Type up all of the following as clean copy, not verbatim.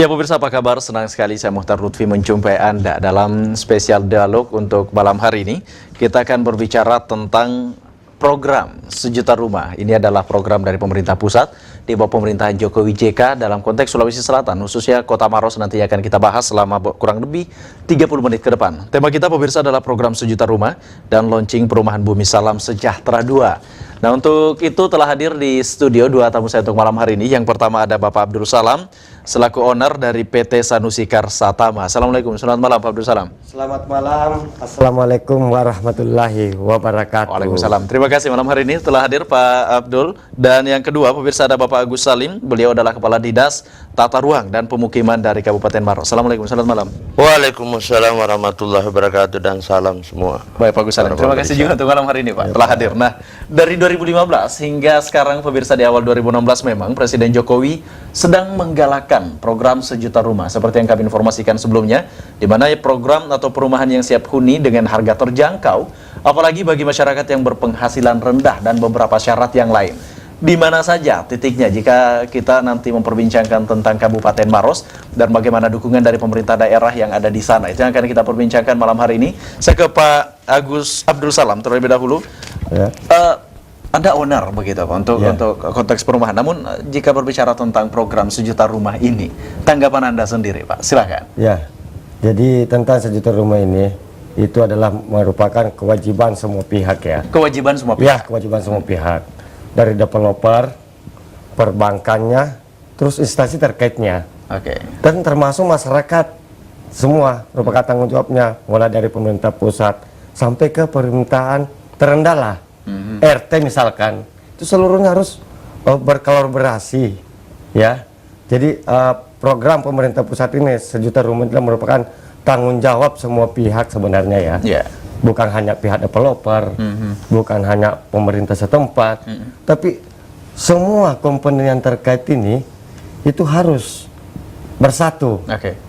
Ya pemirsa, apa kabar? Senang sekali saya Muhtar Lutfi menjumpai Anda dalam spesial dialog untuk malam hari ini. Kita akan berbicara tentang program Sejuta Rumah. Ini adalah program dari pemerintah pusat di bawah pemerintahan Jokowi JK dalam konteks Sulawesi Selatan, khususnya Kota Maros. Nanti akan kita bahas selama kurang lebih 30 menit ke depan. Tema kita pemirsa adalah program Sejuta Rumah dan launching perumahan Bumi Salam Sejahtera 2. Nah, untuk itu telah hadir di studio dua tamu saya untuk malam hari ini. Yang pertama ada Bapak Abdul Salam, selaku owner dari PT Sanusi Karsatama. Assalamualaikum, selamat malam Pak Abdul Salam. Selamat malam, Assalamualaikum warahmatullahi wabarakatuh. Waalaikumsalam. Terima kasih malam hari ini telah hadir Pak Abdul. Dan yang kedua pemirsa ada Bapak Agus Salim, beliau adalah Kepala Dinas Tata Ruang dan Pemukiman dari Kabupaten Maros. Assalamualaikum, selamat malam. Waalaikumsalam warahmatullahi wabarakatuh dan salam semua. Baik Pak Agus Salim, terima kasih juga untuk malam hari ini Pak telah hadir. Nah, dari 2015 hingga sekarang pemirsa di awal 2016 memang Presiden Jokowi sedang menggalakkan program Sejuta Rumah seperti yang kami informasikan sebelumnya, di mana program atau perumahan yang siap huni dengan harga terjangkau, apalagi bagi masyarakat yang berpenghasilan rendah dan beberapa syarat yang lain. Di mana saja titiknya jika kita nanti memperbincangkan tentang Kabupaten Maros dan bagaimana dukungan dari pemerintah daerah yang ada di sana. Itu yang akan kita perbincangkan malam hari ini. Saya ke Pak Agus Abdul Salam terlebih dahulu. Ya. Anda owner begitu Pak untuk konteks perumahan. Namun jika berbicara tentang program Sejuta Rumah ini, tanggapan Anda sendiri Pak, silakan. Ya, jadi tentang Sejuta Rumah ini itu adalah merupakan kewajiban semua pihak ya. Kewajiban semua pihak. Ya, kewajiban semua pihak. Dari developer, perbankannya, terus instansi terkaitnya. Oke. Dan termasuk masyarakat semua merupakan tanggung jawabnya, mulai dari pemerintah pusat sampai ke pemerintahan terendah lah. RT misalkan, itu seluruhnya harus berkolaborasi ya. Jadi program pemerintah pusat ini Sejuta Rumah itu merupakan tanggung jawab semua pihak sebenarnya ya. Yeah. Bukan hanya pihak developer, bukan hanya pemerintah setempat, tapi semua komponen yang terkait ini itu harus bersatu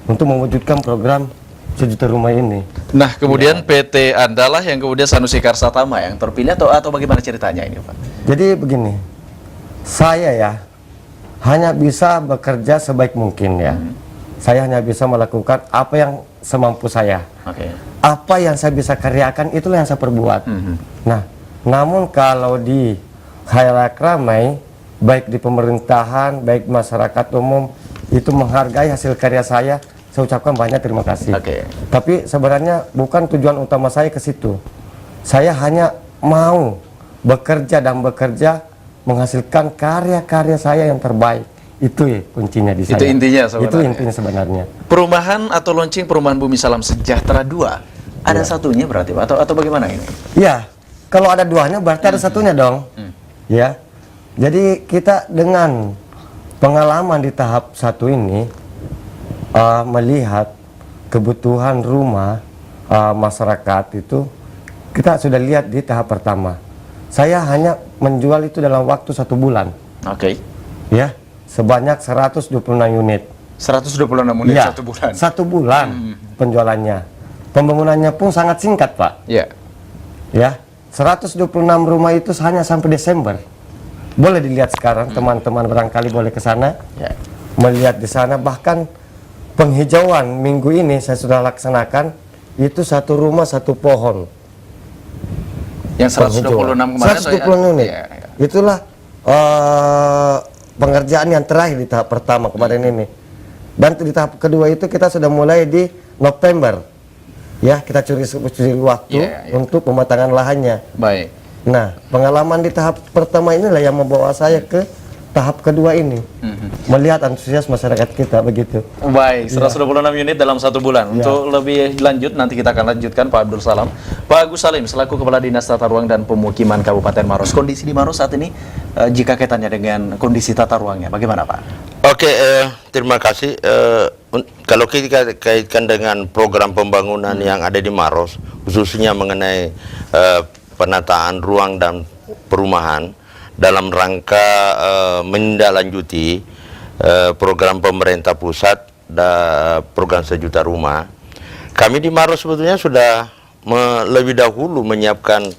untuk mewujudkan program Sejuta Rumah ini. Nah, kemudian PT Anda lah yang kemudian Sanusi Karsatama yang terpilih atau bagaimana ceritanya ini, Pak? Jadi begini, saya ya hanya bisa bekerja sebaik mungkin ya. Saya hanya bisa melakukan apa yang semampu saya. Apa yang saya bisa karyakan itulah yang saya perbuat. Nah, namun kalau di khalayak ramai, baik di pemerintahan, baik masyarakat umum, itu menghargai hasil karya saya ucapkan banyak terima kasih. Tapi sebenarnya bukan tujuan utama saya ke situ. Saya hanya mau bekerja dan bekerja menghasilkan karya-karya saya yang terbaik. Itu ya kuncinya di saya. Itu intinya sebenarnya. Itu intinya sebenarnya. Perumahan atau launching perumahan Bumi Salam Sejahtera 2 ada satunya berarti Pak? Atau bagaimana ini? Ya, kalau ada duanya berarti ada satunya dong. Ya. Jadi kita dengan pengalaman di tahap satu ini melihat kebutuhan rumah masyarakat itu kita sudah lihat di tahap pertama. Saya hanya menjual itu dalam waktu 1 bulan. Ya, sebanyak 126 unit. 126 unit ya, 1 bulan. 1 bulan penjualannya. Pembangunannya pun sangat singkat, Pak. Ya, 126 rumah itu hanya sampai Desember. Boleh dilihat sekarang, teman-teman barangkali boleh ke sana. Melihat di sana, bahkan penghijauan minggu ini saya sudah laksanakan, itu 1 rumah 1 pohon. Yang 126 kemarin 126 unit. Itulah pengerjaan yang terakhir di tahap pertama kemarin ini. Dan di tahap kedua itu kita sudah mulai di November. Ya, kita curi waktu untuk pematangan lahannya. Baik. Nah, pengalaman di tahap pertama inilah yang membawa saya ke tahap kedua ini. Melihat antusias masyarakat kita begitu. Baik, 126 unit dalam 1 bulan. Untuk lebih lanjut nanti kita akan lanjutkan Pak Abdul Salam. Pak Agus Salim selaku Kepala Dinas Tata Ruang dan Pemukiman Kabupaten Maros. Kondisi di Maros saat ini jika kaitannya dengan kondisi tata ruangnya bagaimana Pak? Terima kasih. Kalau kita kaitkan dengan program pembangunan yang ada di Maros, khususnya mengenai penataan ruang dan perumahan dalam rangka menindaklanjuti program pemerintah pusat dan program Sejuta Rumah, kami di Maros sebetulnya sudah lebih dahulu menyiapkan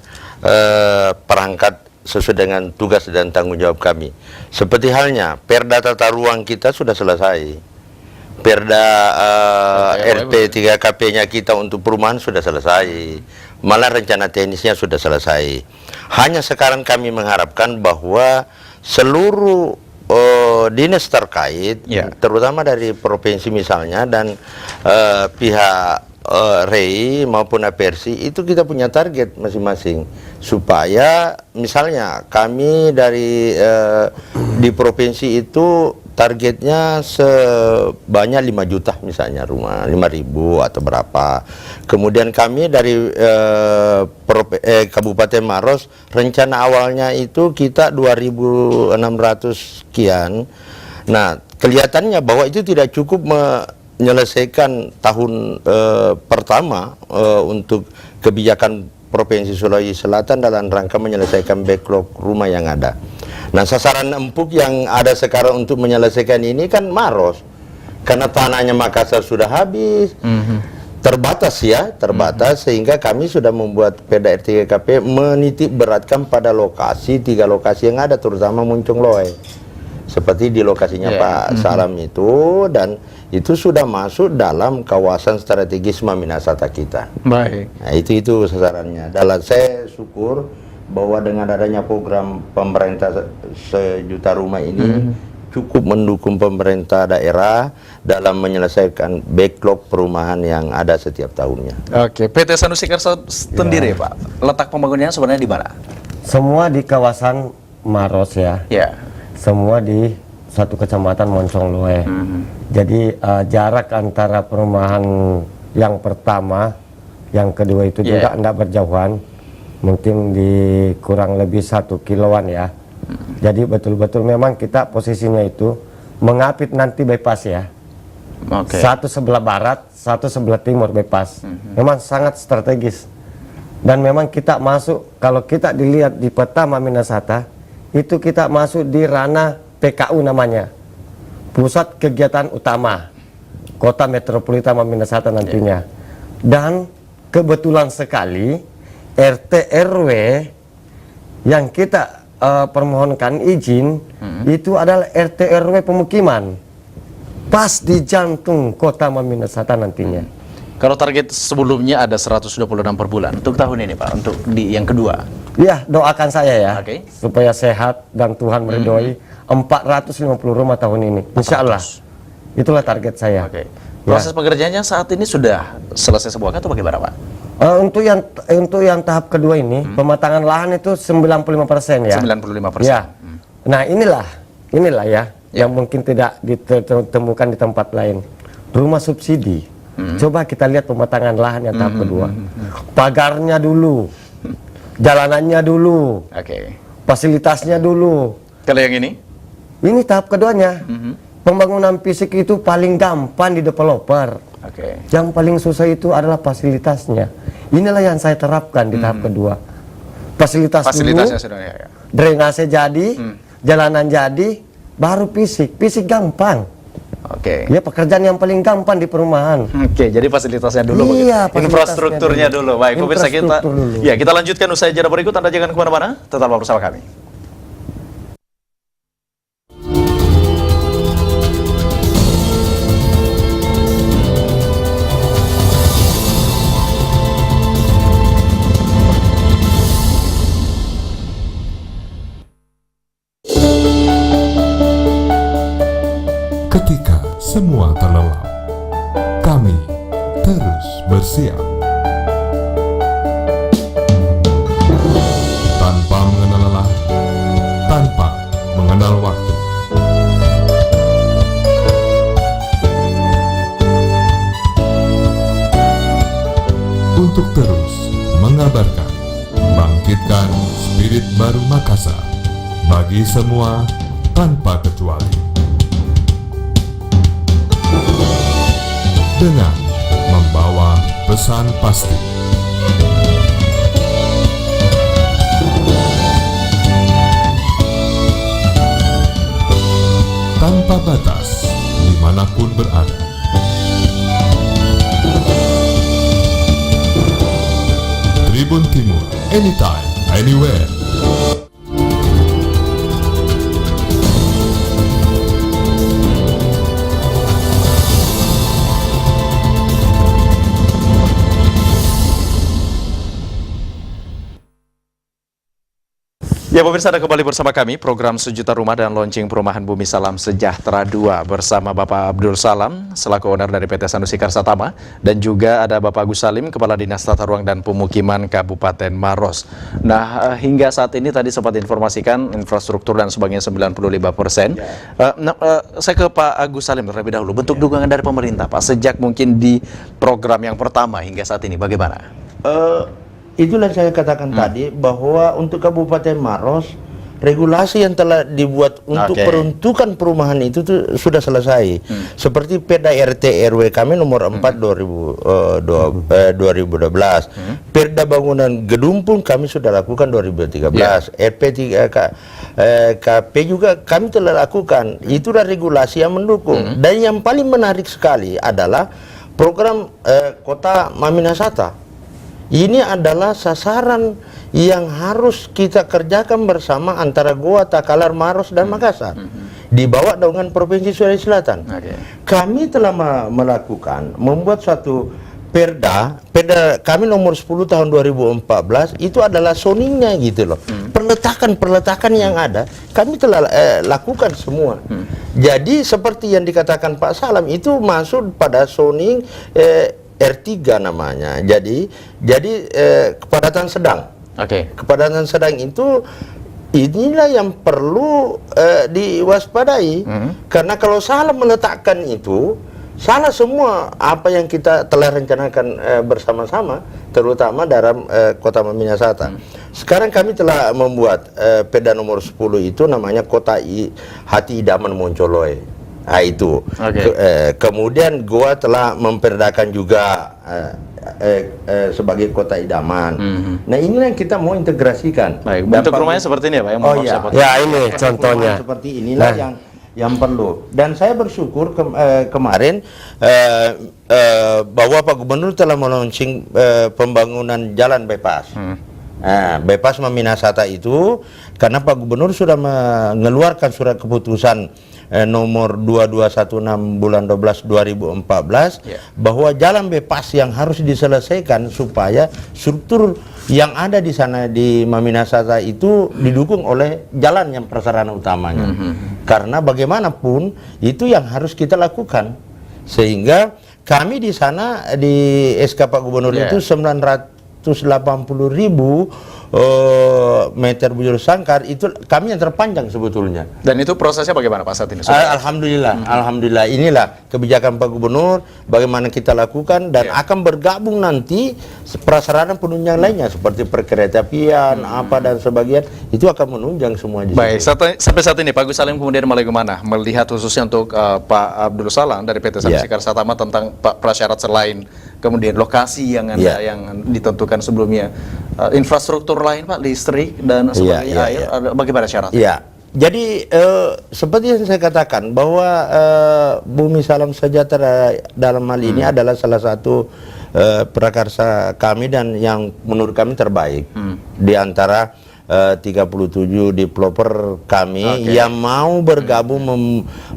perangkat sesuai dengan tugas dan tanggung jawab kami. Seperti halnya Perda Tata Ruang kita sudah selesai, Perda RT 3KP-nya kita untuk perumahan sudah selesai. Malah rencana teknisnya sudah selesai. Hanya sekarang kami mengharapkan bahwa seluruh dinas terkait, terutama dari provinsi misalnya, dan pihak REI maupun APRC, itu kita punya target masing-masing. Supaya misalnya kami dari di provinsi itu targetnya sebanyak 5 juta misalnya rumah, 5.000 atau berapa. Kemudian kami dari Kabupaten Maros, rencana awalnya itu kita 2.600 sekian. Nah, kelihatannya bahwa itu tidak cukup menyelesaikan tahun pertama untuk kebijakan Provinsi Sulawesi Selatan dalam rangka menyelesaikan backlog rumah yang ada. Nah, sasaran empuk yang ada sekarang untuk menyelesaikan ini kan Maros, karena tanahnya Makassar sudah habis, terbatas ya, terbatas, sehingga kami sudah membuat Perda RT 3KP menitik beratkan pada lokasi, 3 lokasi yang ada, terutama Muncung Loe, seperti di lokasinya Pak Salam itu, dan itu sudah masuk dalam kawasan strategis Maminasata kita. Baik. Nah, itu sasarannya. Dalam saya syukur bahwa dengan adanya program pemerintah sejuta rumah ini cukup mendukung pemerintah daerah dalam menyelesaikan backlog perumahan yang ada setiap tahunnya. Oke, PT Sanusi Karso sendiri Pak, letak pembangunannya sebenarnya di mana? Semua di kawasan Maros ya. Semua di satu kecamatan Moncong Loe. Jadi jarak antara perumahan yang pertama, yang kedua itu juga tidak berjauhan. Mungkin di kurang lebih 1 kiloan ya. Jadi betul-betul memang kita posisinya itu mengapit nanti bypass ya. Satu sebelah barat, satu sebelah timur bypass. Memang sangat strategis. Dan memang kita masuk, kalau kita dilihat di peta Maminasata, itu kita masuk di ranah PKU namanya, Pusat Kegiatan Utama Kota Metropolitan Maminasata nantinya. Dan kebetulan sekali RT RW yang kita permohonkan izin itu adalah RT RW pemukiman, pas di jantung Kota Maminasata nantinya. Kalau target sebelumnya ada 126 per bulan, untuk tahun ini Pak, untuk di yang kedua. Ya, doakan saya ya, supaya sehat dan Tuhan meridhoi 450 rumah tahun ini, insya Allah. Itulah target saya. Proses pengerjaannya saat ini sudah selesai semua atau bagaimana Pak? Untuk yang tahap kedua ini, pematangan lahan itu 95% ya. 95%. Ya. Nah, inilah ya yang mungkin tidak ditemukan di tempat lain. Rumah subsidi. Coba kita lihat pematangan lahan yang tahap kedua. Pagarnya dulu, jalanannya dulu, fasilitasnya dulu. Kalau yang ini? Ini tahap keduanya. Pembangunan fisik itu paling gampang di developer. Yang paling susah itu adalah fasilitasnya. Inilah yang saya terapkan di tahap kedua. Fasilitasnya sudah drainase jadi, jalanan jadi, baru fisik. Fisik gampang. Ya, pekerjaan yang paling gampang di perumahan. Jadi fasilitasnya dulu, iya, infrastrukturnya dulu. Baik, pemirsa kita. Ya, kita lanjutkan usai jeda berikut. Anda jangan kemana-mana, tetaplah bersama kami. Ketika semua terlelap, kami terus bersiap. Tanpa mengenal lelah, tanpa mengenal waktu. Untuk terus mengabarkan, bangkitkan spirit baru Makassar bagi semua tanpa kecuali. Dengan membawa pesan pasti. Tanpa batas, dimanapun berada. Tribun Timur, anytime, anywhere. Ya pemirsa, Anda kembali bersama kami program Sejuta Rumah dan launching perumahan Bumi Salam Sejahtera 2 bersama Bapak Abdul Salam selaku owner dari PT Sanusi Karsatama dan juga ada Bapak Agus Salim, Kepala Dinas Tata Ruang dan Pemukiman Kabupaten Maros. Nah, hingga saat ini tadi sempat informasikan infrastruktur dan sebagainya 95%. Saya ke Pak Agus Salim terlebih dahulu. Bentuk dukungan dari pemerintah, Pak, sejak mungkin di program yang pertama hingga saat ini bagaimana? Itulah saya katakan tadi bahwa untuk Kabupaten Maros regulasi yang telah dibuat untuk peruntukan perumahan itu tuh sudah selesai. Seperti Perda RT RW kami nomor 4 2012. Perda bangunan gedung pun kami sudah lakukan 2013. RP 3 KP juga kami telah lakukan. Itulah regulasi yang mendukung. Dan yang paling menarik sekali adalah program Kota Maminasata. Ini adalah sasaran yang harus kita kerjakan bersama antara Goa, Takalar, Maros, dan Makassar. Dibawa dengan Provinsi Sulawesi Selatan. Kami telah membuat suatu perda kami nomor 10 tahun 2014, itu adalah zoningnya gitu loh. Perletakan yang ada, kami telah lakukan semua. Jadi seperti yang dikatakan Pak Salam, itu masuk pada zoning R3 namanya. Jadi kepadatan sedang. Kepadatan sedang itu inilah yang perlu diwaspadai. Karena kalau salah meletakkan itu, salah semua apa yang kita telah rencanakan bersama-sama, terutama dalam Kota Maminasata. Sekarang kami telah membuat Perda nomor 10 itu namanya Kota Hati Idaman Moncoloy. Nah, itu. Kemudian Goa telah memperdakan juga sebagai kota idaman. Nah, inilah yang kita mau integrasikan. Baik, bentuk rumahnya seperti ini ya Pak? Ya, ini contohnya. Seperti inilah yang perlu. Dan saya bersyukur kemarin bahwa Pak Gubernur telah melaunching pembangunan jalan bypass. Bypass Maminasata itu karena Pak Gubernur sudah mengeluarkan surat keputusan nomor 2216 bulan 12 2014 bahwa jalan bypass yang harus diselesaikan supaya struktur yang ada di sana di Maminasata itu didukung oleh jalan yang prasarana utamanya. Karena bagaimanapun itu yang harus kita lakukan. Sehingga kami di sana di SK Pak Gubernur itu 980.000 meter bujur sangkar, itu kami yang terpanjang sebetulnya. Dan itu prosesnya bagaimana Pak saat ini? Alhamdulillah inilah kebijakan Pak Gubernur bagaimana kita lakukan dan akan bergabung nanti prasarana penunjang lainnya seperti perkeretaapian apa dan sebagian itu akan menunjang semua di Baik, sampai saat ini Pak Agus Salim kemudian mulai kemana? Melihat khususnya untuk Pak Abdul Salam dari PT Sanusi Karsatama tentang prasyarat selain kemudian lokasi yang Anda yang ditentukan sebelumnya, infrastruktur lain Pak, listrik dan sebagainya, air, bagaimana syaratnya? Jadi seperti yang saya katakan bahwa Bumi Salam Sejahtera dalam hal ini adalah salah satu prakarsa kami dan yang menurut kami terbaik di antara 37 developer kami yang mau bergabung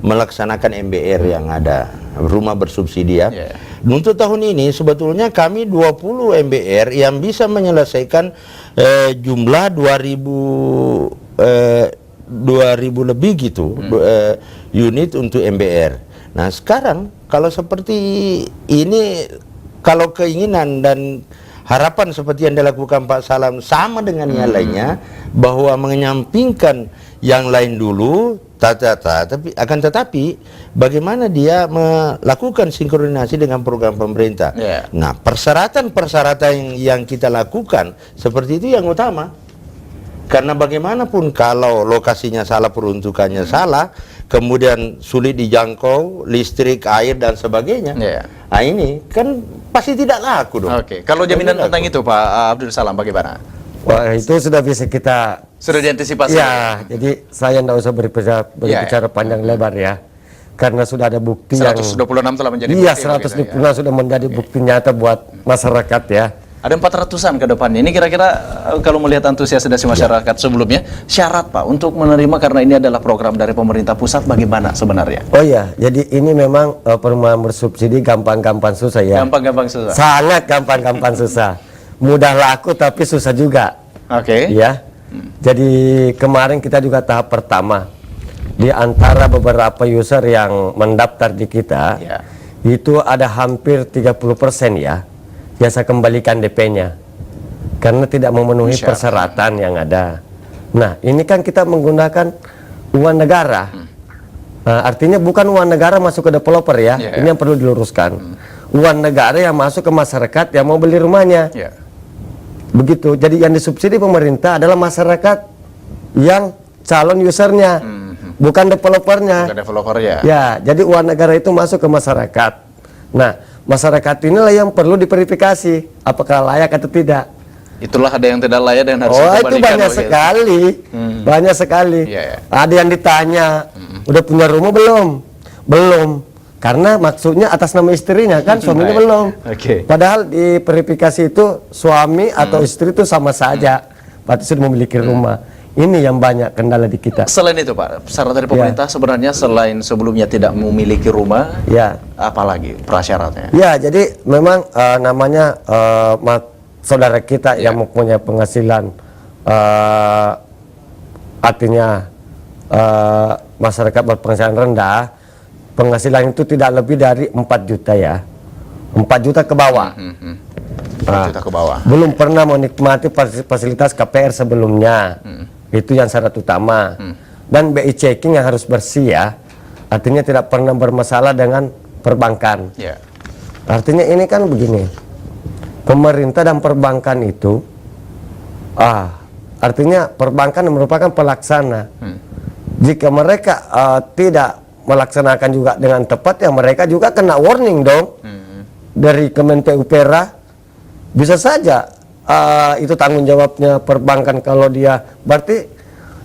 melaksanakan MBR yang ada, rumah bersubsidi ya. Untuk tahun ini sebetulnya kami 20 MBR yang bisa menyelesaikan jumlah 2000 lebih gitu unit untuk MBR. Nah sekarang kalau seperti ini, kalau keinginan dan harapan seperti yang dilakukan Pak Salam sama dengan yang lainnya, bahwa menyampingkan yang lain dulu, tetapi bagaimana dia melakukan sinkronisasi dengan program pemerintah. Nah, persyaratan yang kita lakukan seperti itu yang utama. Karena bagaimanapun kalau lokasinya salah, peruntukannya salah, kemudian sulit dijangkau, listrik, air dan sebagainya. Nah ini kan pasti tidak laku dong. Kalau jaminan tentang itu Pak Abdul Salam bagaimana? Wah, itu sudah bisa kita diantisipasi. Ya, jadi saya tidak usah berbicara panjang lebar ya. Karena sudah ada bukti 126 telah menjadi bukti. Iya, 126 sudah menjadi bukti nyata buat masyarakat ya. Ada 400-an ke depannya. Ini kira-kira kalau melihat antusiasme masyarakat sebelumnya, syarat Pak untuk menerima karena ini adalah program dari pemerintah pusat bagaimana sebenarnya? Oh iya, jadi ini memang perumahan bersubsidi gampang-gampang susah ya. Gampang-gampang susah. Sangat gampang-gampang susah. Mudah laku tapi susah juga. Ya. Jadi kemarin kita juga tahap pertama. Di antara beberapa user yang mendaftar di kita, itu ada hampir 30% ya, yang saya kembalikan DP-nya. Karena tidak memenuhi persyaratan yang ada. Nah, ini kan kita menggunakan uang negara. Nah, artinya bukan uang negara masuk ke developer ya. Ini yang perlu diluruskan. Uang negara yang masuk ke masyarakat yang mau beli rumahnya. Begitu. Jadi yang disubsidi pemerintah adalah masyarakat yang calon usernya, bukan developernya. Bukan developernya. Ya, jadi uang negara itu masuk ke masyarakat. Nah, masyarakat inilah yang perlu diverifikasi apakah layak atau tidak. Itulah ada yang tidak layak dan harus itu banyak sekali, banyak sekali. Ada yang ditanya, udah punya rumah belum? Belum, karena maksudnya atas nama istrinya kan, suaminya belum. Padahal di verifikasi itu suami atau istri itu sama saja, berarti sudah memiliki rumah. Ini yang banyak kendala di kita. Selain itu Pak, syarat dari pemerintah sebenarnya selain sebelumnya tidak memiliki rumah, apalagi prasyaratnya? Ya, jadi memang namanya saudara kita yang mempunyai penghasilan, artinya masyarakat berpenghasilan rendah, penghasilan itu tidak lebih dari 4 juta ya, 4 juta ke bawah. 4 juta ke bawah. Belum pernah menikmati fasilitas KPR sebelumnya, itu yang syarat utama. Dan BI checking yang harus bersih ya, artinya tidak pernah bermasalah dengan perbankan. Artinya ini kan begini, pemerintah dan perbankan itu, artinya perbankan merupakan pelaksana. Jika mereka tidak melaksanakan juga dengan tepat, ya mereka juga kena warning dong dari Kementerian PUPera. Bisa saja itu tanggung jawabnya perbankan kalau dia, berarti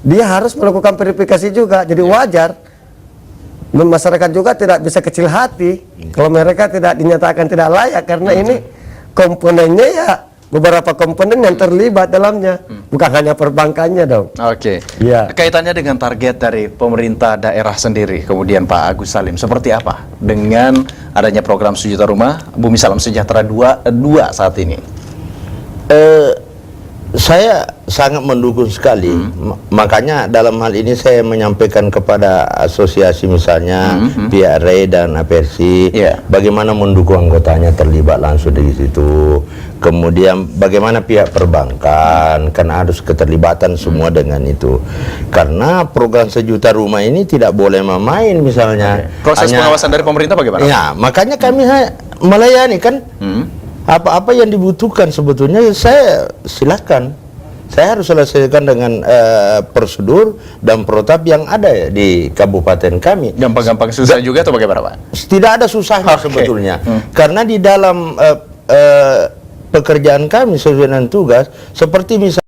dia harus melakukan verifikasi juga. Jadi wajar masyarakat juga tidak bisa kecil hati kalau mereka tidak dinyatakan tidak layak, karena ini komponennya ya beberapa komponen yang terlibat dalamnya, bukan hanya perbankannya dong. Kaitannya dengan target dari pemerintah daerah sendiri, kemudian Pak Agus Salim, seperti apa dengan adanya program Sejuta Rumah Bumi Salam Sejahtera 2 saat ini? Saya sangat mendukung sekali. Makanya dalam hal ini saya menyampaikan kepada asosiasi misalnya pihak RE dan APRC, bagaimana mendukung anggotanya terlibat langsung di situ. Kemudian bagaimana pihak perbankan, karena harus keterlibatan semua dengan itu. Karena program Sejuta Rumah ini tidak boleh main misalnya. Proses pengawasan dari pemerintah bagaimana? Ya, makanya kami melayani kan. Apa-apa yang dibutuhkan sebetulnya saya silakan. Saya harus selesaikan dengan prosedur dan protap yang ada ya di kabupaten kami. Gampang-gampang susah juga atau bagaimana Pak? Tidak ada susahnya sebetulnya. Karena di dalam pekerjaan kami sesuai dengan tugas, seperti misalnya